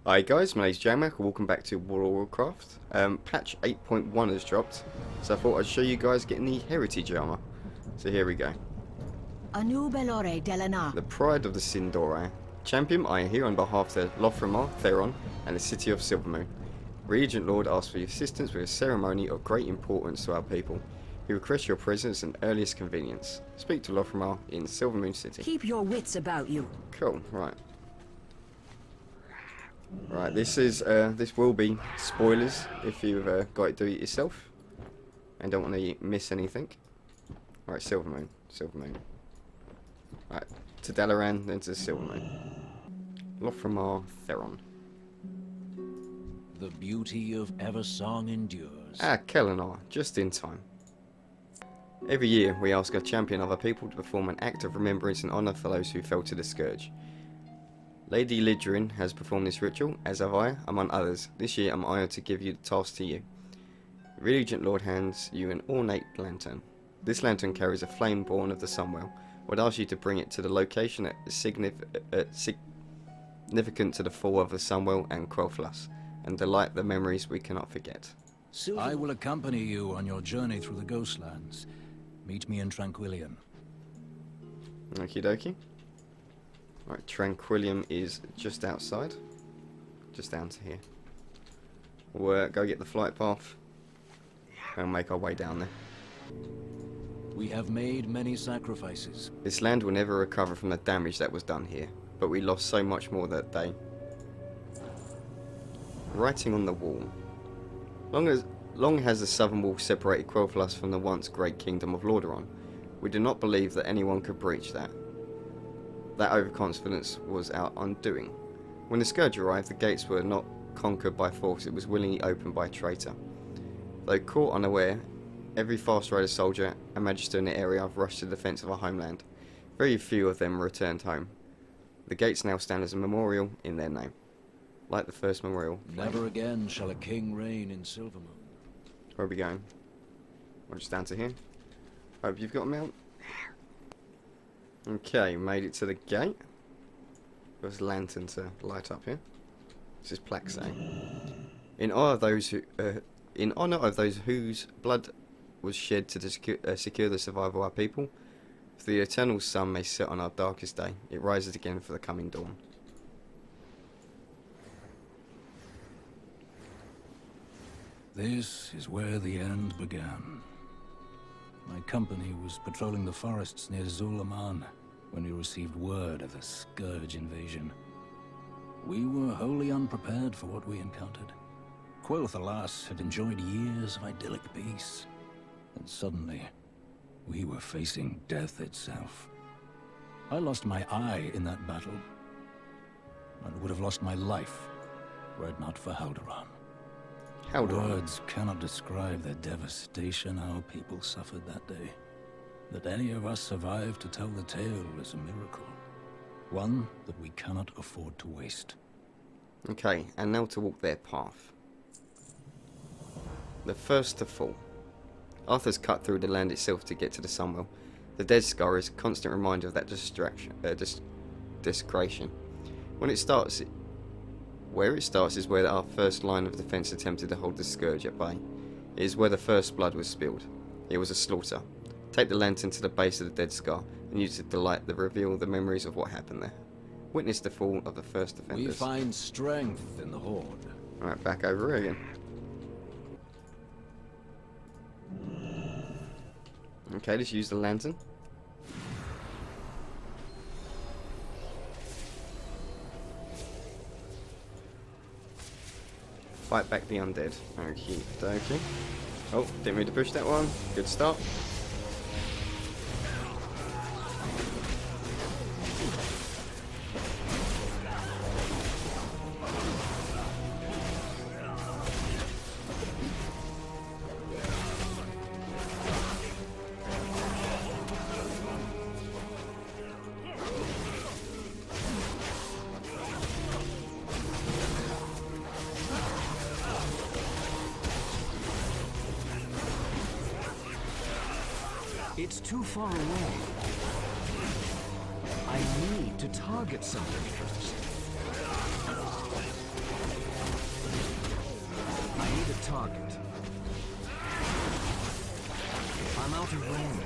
Hi guys, my name's Jamak, welcome back to Warcraft. Patch 8.1 has dropped, so I thought I'd show you guys getting the Heritage Armour. So here we go. The Pride of the Sindora. Champion, I am here on behalf of the Lothramar, Theron, and the City of Silvermoon. Regent Lord asks for your assistance with a ceremony of great importance to our people. He requests your presence and earliest convenience. Speak to Lothramar in Silvermoon City. Keep your wits about you. Cool, right. Right, this will be spoilers if you've got to do it yourself and don't want to miss anything. Right, Silvermoon. Right, to Dalaran, then to Silvermoon. Lothramar, Theron. The beauty of Eversong endures. Ah, Kellenar, just in time. Every year, we ask our champion other people to perform an act of remembrance and honour for those who fell to the Scourge. Lady Lidrin has performed this ritual, as have I, among others. This year I'm honoured to give you the task to you. Regent Lord hands you an ornate lantern. This lantern carries a flame born of the Sunwell. I would ask you to bring it to the location that is significant to the fall of the Sunwell and Quel'Thas, and delight the memories we cannot forget. I will accompany you on your journey through the Ghostlands. Meet me in Tranquillium. Okie dokie. Right, Tranquillium is just outside. Just down to here. We'll go get the flight path and make our way down there. We have made many sacrifices. This land will never recover from the damage that was done here, but we lost so much more that day. Writing on the wall. Long has the southern wall separated Quel'Thas from the once great kingdom of Lordaeron. We do not believe that anyone could breach that. That overconfidence was our undoing. When the Scourge arrived, the gates were not conquered by force, it was willingly opened by a traitor. Though caught unaware, every fast rider soldier and magister in the area have rushed to the defence of our homeland. Very few of them returned home. The gates now stand as a memorial in their name. Like the first memorial. Never again shall a king reign in Silvermoon. Where are we going? We're just down to here. Hope you've got a mount. Okay, made it to the gate. There's a lantern to light up here. This is plaque saying, in honor of those whose blood was shed to secure the survival of our people, if the eternal sun may set on our darkest day, it rises again for the coming dawn. This is where the end began. My company was patrolling the forests near Zulaman when we received word of the Scourge invasion. We were wholly unprepared for what we encountered. Quel'Thas had enjoyed years of idyllic peace, and suddenly, we were facing death itself. I lost my eye in that battle, and would have lost my life were it not for Haldoran. Words cannot describe the devastation our people suffered that day. That any of us survived to tell the tale is a miracle. One that we cannot afford to waste. Okay, and now to walk their path. The first to fall. Arthur's cut through the land itself to get to the Sunwell. The Dead Scar is a constant reminder of that desecration. Where it starts is where our first line of defence attempted to hold the Scourge at bay. It is where the first blood was spilled. It was a slaughter. Take the lantern to the base of the Dead Scar and use it to light the reveal the memories of what happened there. Witness the fall of the first defenders. We find strength in the Horde. Alright, back over here again. Okay, let's use the lantern. Fight back the undead. Okie dokie. Oh, didn't mean to push that one. Good start. It's too far away. I need to target something first. target. I'm out of range.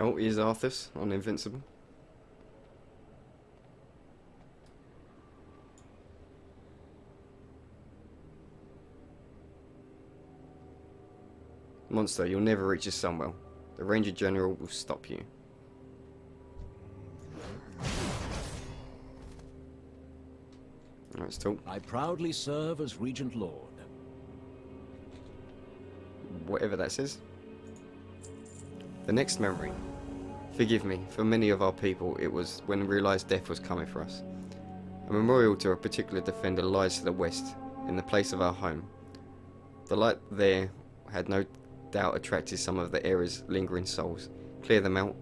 Oh, here's Arthas on Invincible. Monster, you'll never reach a Sunwell. The Ranger General will stop you. Let's talk. I proudly serve as Regent Lord. Whatever that says. The next memory. Forgive me, for many of our people it was when we realised death was coming for us. A memorial to a particular defender lies to the west, in the place of our home. The light there had no doubt attracted some of the area's lingering souls. Clear them out,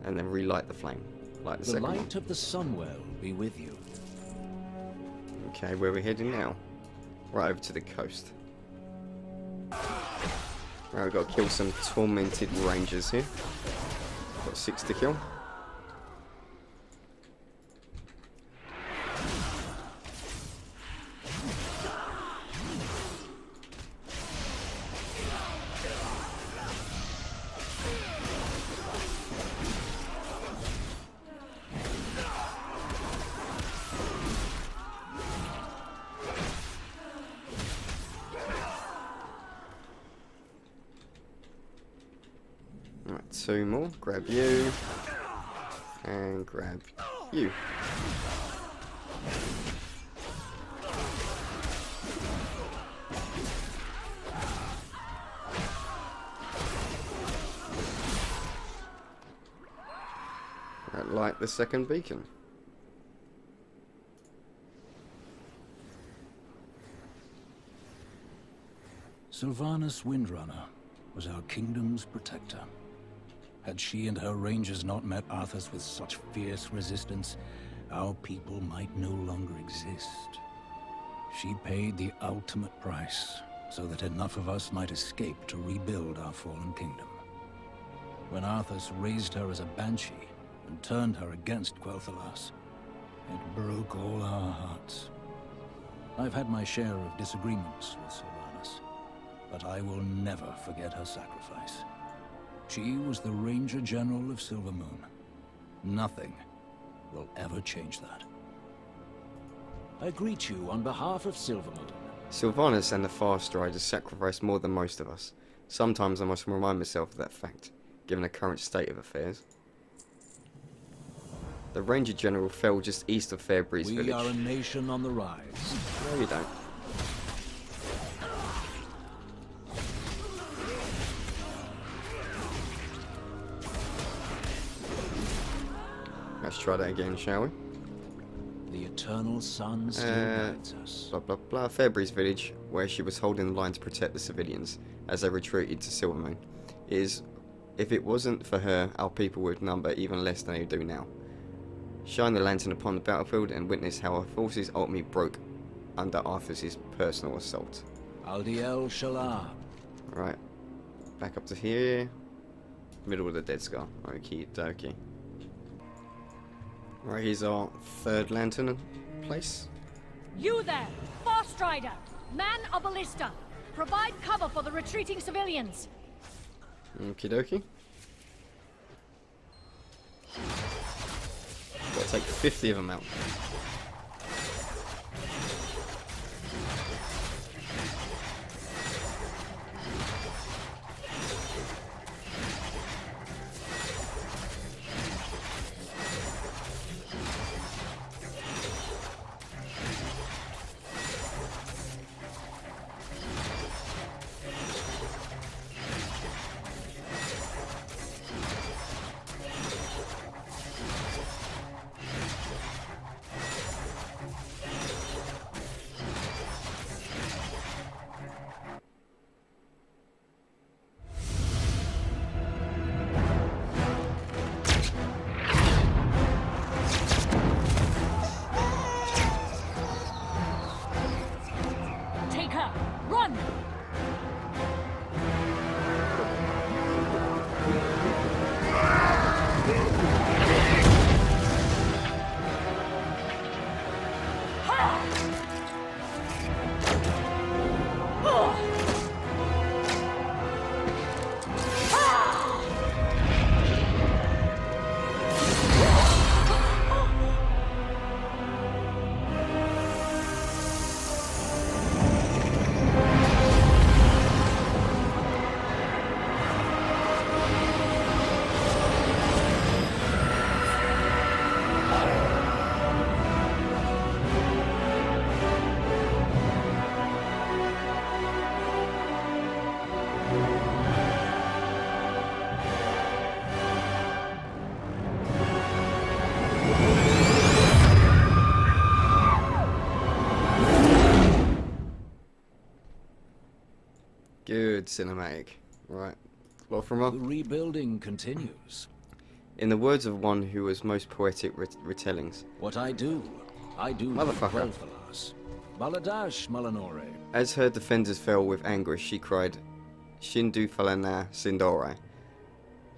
and then relight the flame. Like the The second one. light of the Sunwell be with you. Okay, where are we heading now? Right over to the coast. Right, we've got to kill some tormented rangers here. Got 6 to kill. Right, 2 more. Grab you. And grab you. Right, light the second beacon. Sylvanas Windrunner was our kingdom's protector. Had she and her rangers not met Arthas with such fierce resistance, our people might no longer exist. She paid the ultimate price, so that enough of us might escape to rebuild our fallen kingdom. When Arthas raised her as a banshee and turned her against Quel'Thalas, it broke all our hearts. I've had my share of disagreements with Sylvanas, but I will never forget her sacrifice. She was the Ranger General of Silvermoon. Nothing will ever change that. I greet you on behalf of Silvermoon. Sylvanas and the Farstriders sacrificed more than most of us. Sometimes I must remind myself of that fact, given the current state of affairs. The Ranger General fell just east of Fairbreeze Village. We are a nation on the rise. No, you don't. Let's try that again, shall we? The eternal sun still guides us. Blah blah blah. Fairbreeze Village, where she was holding the line to protect the civilians as they retreated to Silvermoon, is, if it wasn't for her, our people would number even less than they do now. Shine the lantern upon the battlefield and witness how our forces ultimately broke under Arthas' personal assault. Aldiel Shalar. Right, back up to here. Middle of the Dead Scar. Okie dokie. Right, here's our third lantern place. You there, Farstrider, man of ballista. Provide cover for the retreating civilians. Okie dokie. Gotta take 50 of them out. Good cinematic. Right. The Lothrimer. rebuilding continues. In the words of one who was most poetic retellings, What I do Motherfucker. for Quel'Thalas. Baladash, Malinore. as her defenders fell with anguish, she cried, Shindu Falana Sindore.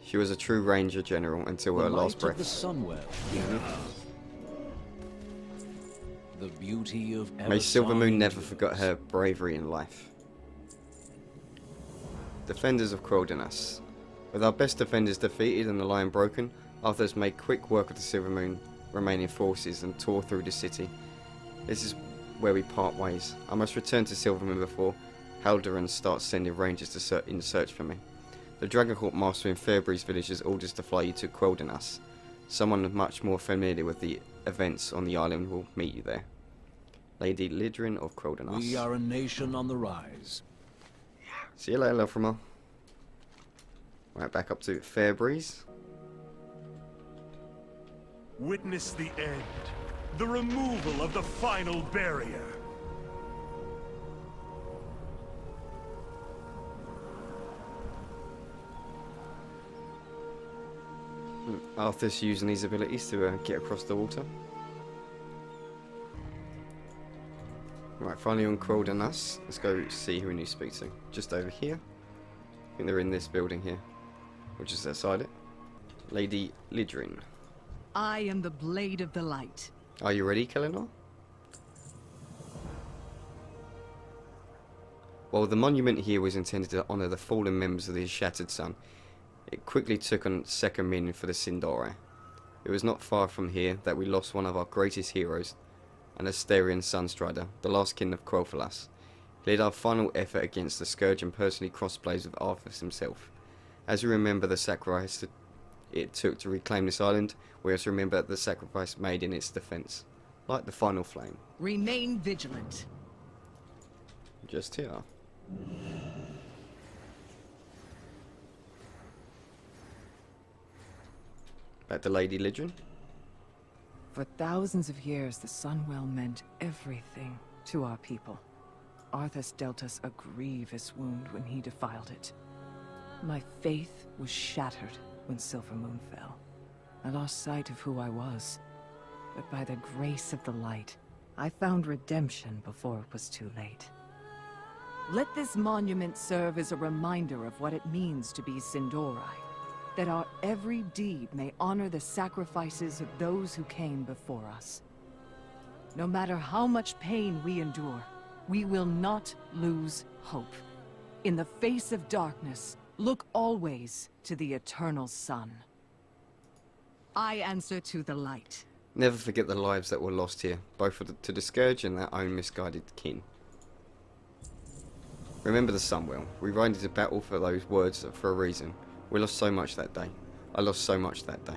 She was a true ranger general until her last Light of the breath. Sunwell. The beauty of May Silvermoon Elisar never endures. forget her bravery in life. Defenders of Quel'Thalas. With our best defenders defeated and the line broken, Arthur's made quick work of the Silvermoon remaining forces and tore through the city. This is where we part ways. I must return to Silvermoon before Haldoran starts sending rangers in search for me. The Dragonhawk Master in Fairbreeze Village has orders to fly you to Quel'Thalas. Someone much more familiar with the events on the island will meet you there. Lady Lidrin of Quel'Thalas. We are a nation on the rise. See you later, Lothrimer. Right, back up to Fairbreeze. Witness the end. The removal of the final barrier. Arthur's using his abilities to get across the water. Right, finally on Quel'Thalas. Let's go see who we need to speak to. Just over here. I think they're in this building here. Or just outside it. Lady Lidrin. I am the Blade of the Light. Are you ready, Kalinor? While the monument here was intended to honour the fallen members of the Shattered Sun, it quickly took on second meaning for the Sindore. It was not far from here that we lost one of our greatest heroes, an Asterian Sunstrider, the last king of Quel'Thalas. He led our final effort against the Scourge and personally crossed blades with Arthur himself. As we remember the sacrifice it took to reclaim this island, we also remember the sacrifice made in its defence, like the final flame. Remain vigilant. Just here. Back to Lady Lidrin. For thousands of years, the Sunwell meant everything to our people. Arthas dealt us a grievous wound when he defiled it. My faith was shattered when Silvermoon fell. I lost sight of who I was. But by the grace of the light, I found redemption before it was too late. Let this monument serve as a reminder of what it means to be Sindori. That our every deed may honor the sacrifices of those who came before us. No matter how much pain we endure, we will not lose hope. In the face of darkness, look always to the eternal sun. I answer to the light. Never forget the lives that were lost here, both to the Scourge and their own misguided kin. Remember the Sunwell. We ride into battle for those words for a reason. We lost so much that day. I lost so much that day.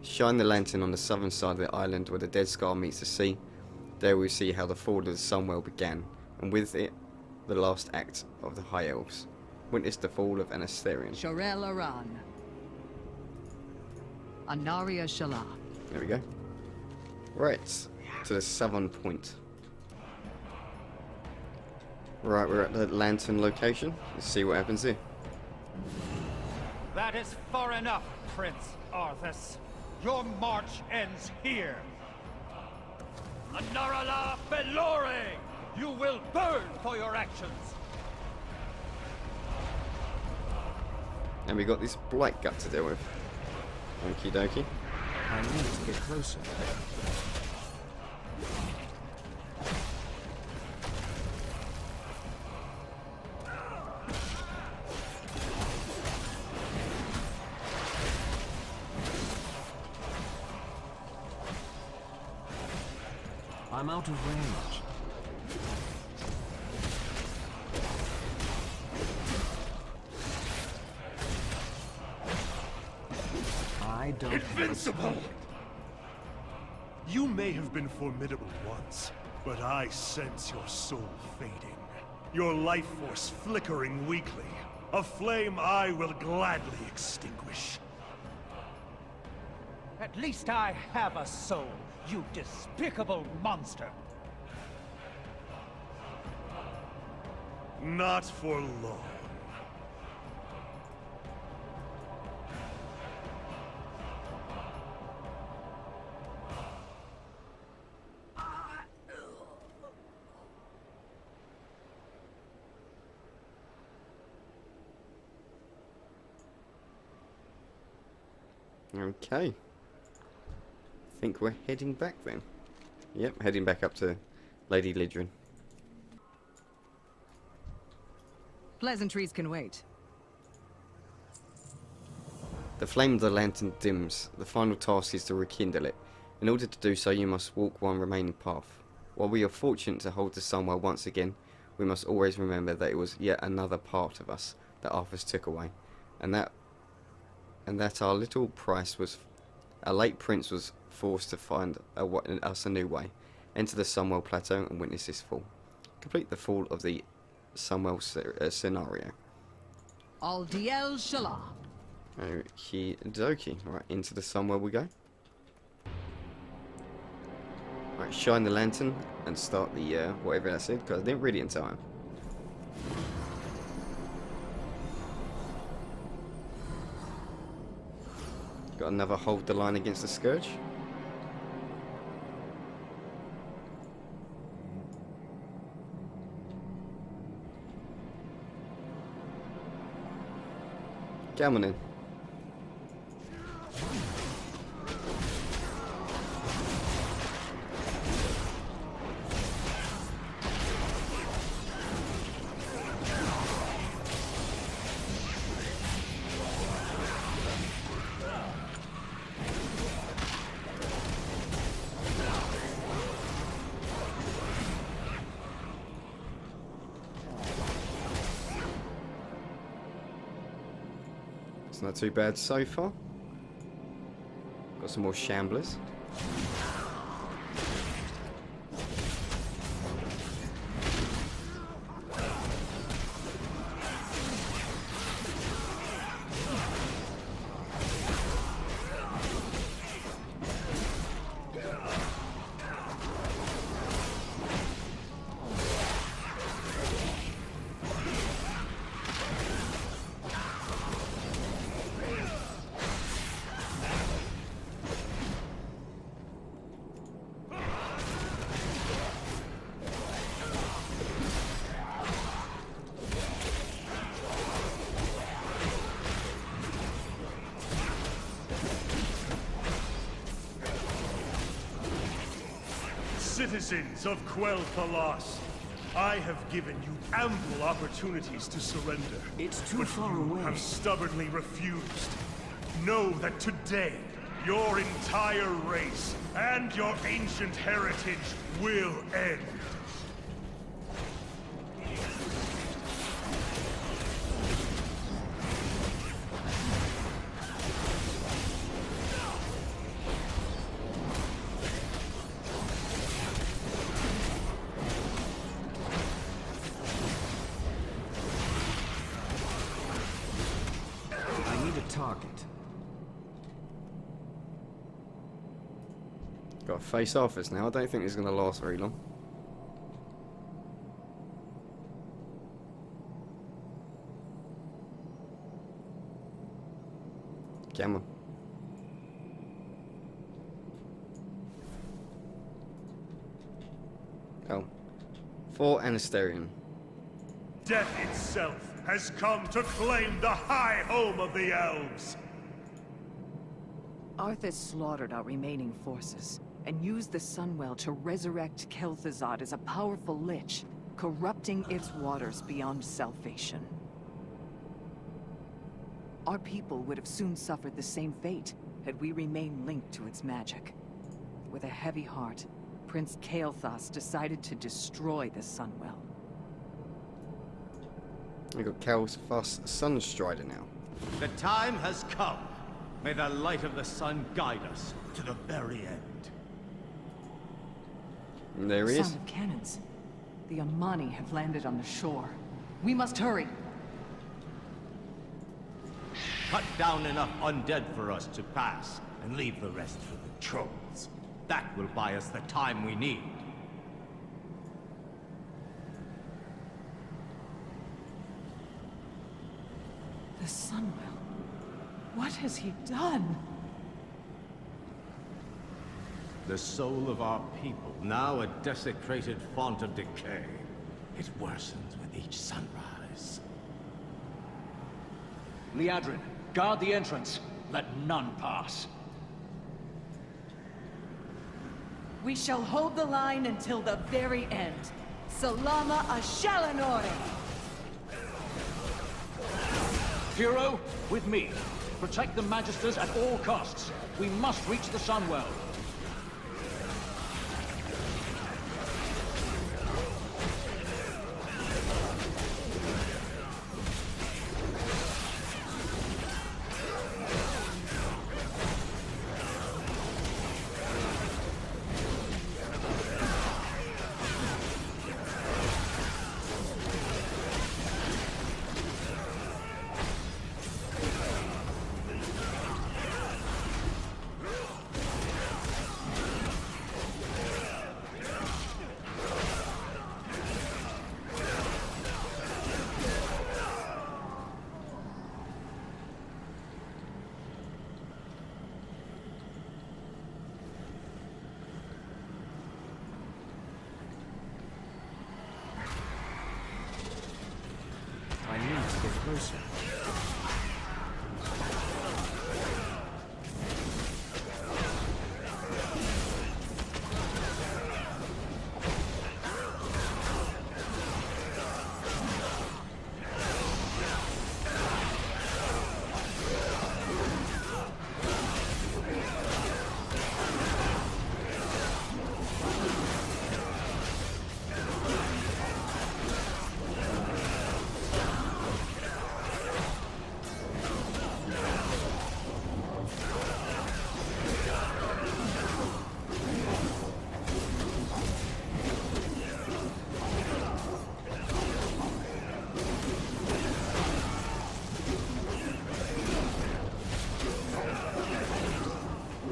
Shine the lantern on the southern side of the island where the Dead Scar meets the sea. There we see how the fall of the Sunwell began, and with it, the last act of the High Elves. Witness the fall of an Asterian. Sharel Aran. Anaria Shala. There we go. Right, to the southern point. Right, we're at the lantern location. Let's see what happens here. That is far enough, Prince Arthas. Your march ends here. Anarala Belore! You will burn for your actions! And we got this blight gut to deal with. Okie dokie. I need to get closer. I'm out of range. I don't... Invincible! You may have been formidable once, but I sense your soul fading. Your life force flickering weakly. A flame I will gladly extinguish. At least I have a soul, you despicable monster! Not for long. Okay. I think we're heading back then. Yep, heading back up to Lady Lidrin. Pleasantries can wait. The flame of the lantern dims. The final task is to rekindle it. In order to do so, you must walk one remaining path. While we are fortunate to hold the Sunwell once again, we must always remember that it was yet another part of us that Arthas took away, and that our little prince was forced to find us a new way. Enter the Sunwell Plateau and witness this fall. Complete the fall of the Sunwell scenario. Al Diel Shalah. Okie dokie. Right, into the Sunwell we go. Right, shine the lantern and start the whatever that said, because I didn't read it in time. Got another hold the line against the Scourge. Come on in. It's not too bad so far. Got some more shamblers. Citizens of Quel'Thalas, I have given you ample opportunities to surrender. It's too but far you away. have stubbornly refused. Know that today, your entire race and your ancient heritage will end. Target. Got to face Arthas now. I don't think it's going to last very long. Come on. Oh. For Anasterion. Death itself has come to claim the high home of the elves! Arthas slaughtered our remaining forces, and used the Sunwell to resurrect Kel'Thuzad as a powerful lich, corrupting its waters beyond salvation. Our people would have soon suffered the same fate, had we remained linked to its magic. With a heavy heart, Prince Kael'thas decided to destroy the Sunwell. We've got Kael'thas Sunstrider now. The time has come. May the light of the sun guide us to the very end. And there he is. Sound of cannons. The Amani have landed on the shore. We must hurry. Cut down enough undead for us to pass, and leave the rest for the trolls. That will buy us the time we need. The Sunwell. What has he done? The soul of our people, now a desecrated font of decay. It worsens with each sunrise. Liadrin, guard the entrance. Let none pass. We shall hold the line until the very end. Salama Ashalanore! Hero, with me. Protect the Magisters at all costs. We must reach the Sunwell. I need to get closer.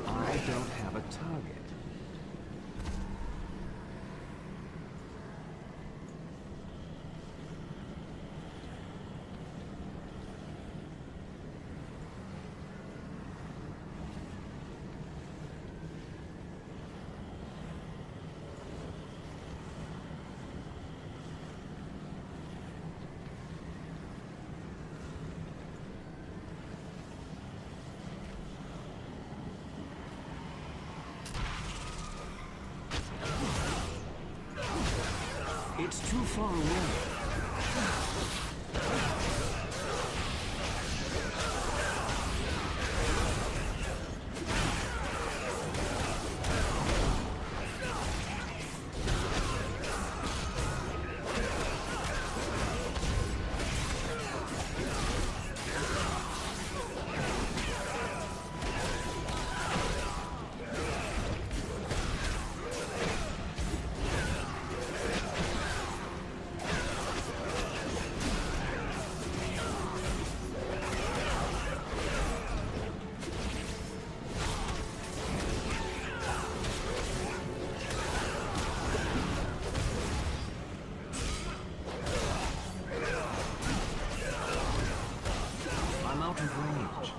I don't have a target. It's too far away. I'm out of range.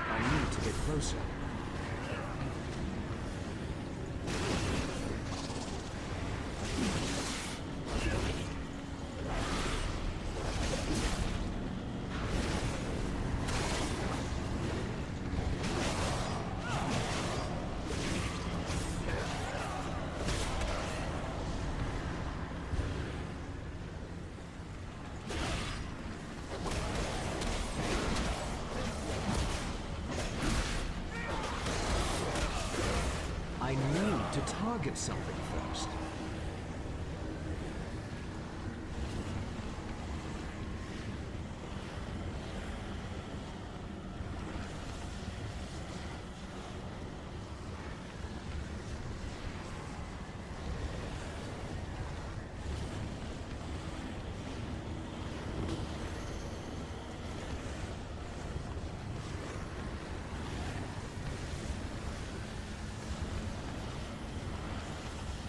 I need to get closer. look at something first.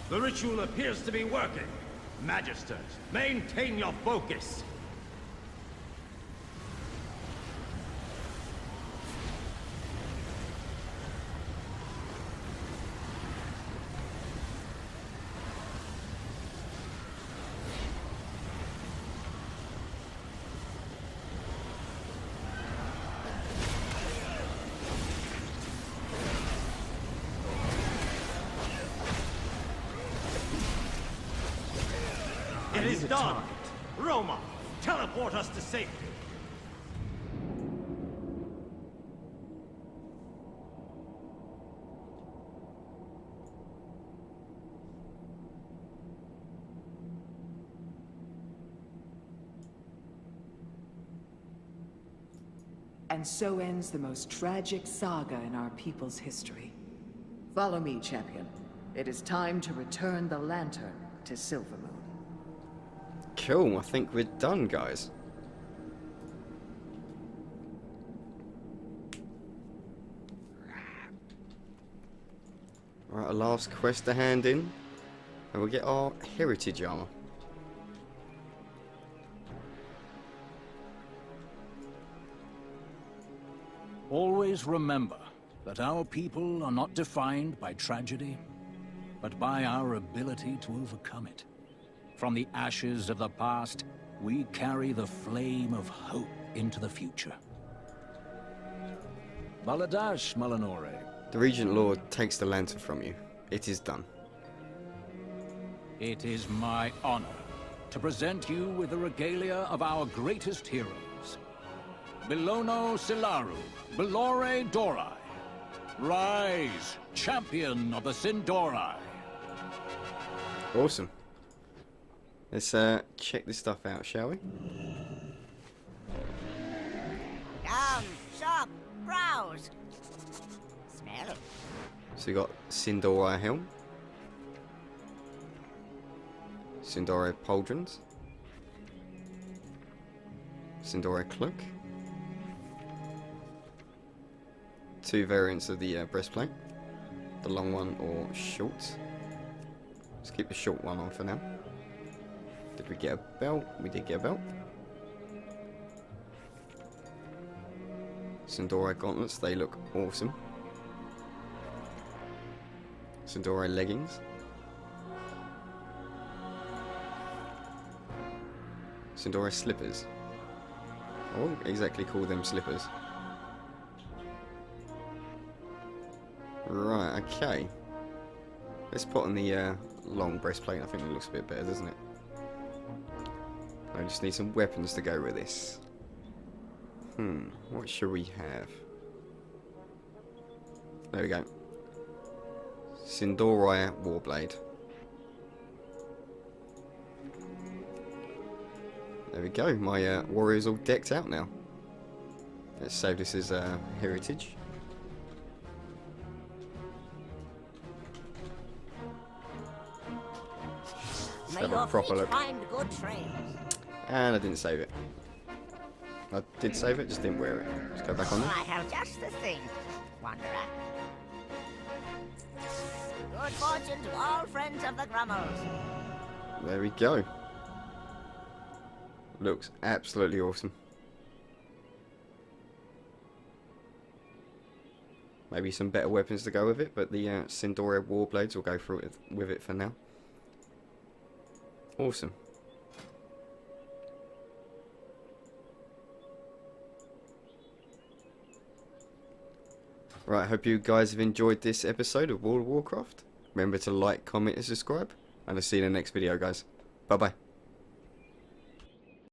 The ritual appears to be working. Magisters, maintain your focus. It is done! Roma, teleport us to safety! And so ends the most tragic saga in our people's history. Follow me, champion. It is time to return the lantern to Silvermoon. Cool, I think we're done, guys. Alright, our last quest to hand in, and we'll get our heritage armor. Always remember that our people are not defined by tragedy, but by our ability to overcome it. From the ashes of the past, we carry the flame of hope into the future. Baladash, Malinore. The Regent Lord takes the lantern from you. It is done. It is my honor to present you with the regalia of our greatest heroes. Bilono Silaru, Belore Dorai. Rise, champion of the Sindorai. Awesome. Let's check this stuff out, shall we? Down, shop, browse. Smell. So we got Sindorai helm, Sindorai pauldrons, Sindorai cloak, two variants of the breastplate, the long one or short. Let's keep the short one on for now. Did we get a belt? We did get a belt. Sindorai gauntlets, they look awesome. Sindorai leggings. Sindorai slippers. I wouldn't exactly call them slippers. Right, okay. Let's put on the long breastplate. I think it looks a bit better, doesn't it? I just need some weapons to go with this. What should we have? There we go. Sindorai Warblade. There we go. My warrior's all decked out now. Let's save this as heritage. Let's have a proper look. Find good trails. And I didn't save it. I did save it, just didn't wear it. Let's go back on I there. have just the thing, Wanderer. Good fortune to all friends of the Grummels. There we go. Looks absolutely awesome. Maybe some better weapons to go with it, but the Sindorai Warblades will go through with it for now. Awesome. Right, I hope you guys have enjoyed this episode of World of Warcraft. Remember to like, comment and subscribe. And I'll see you in the next video, guys. Bye bye.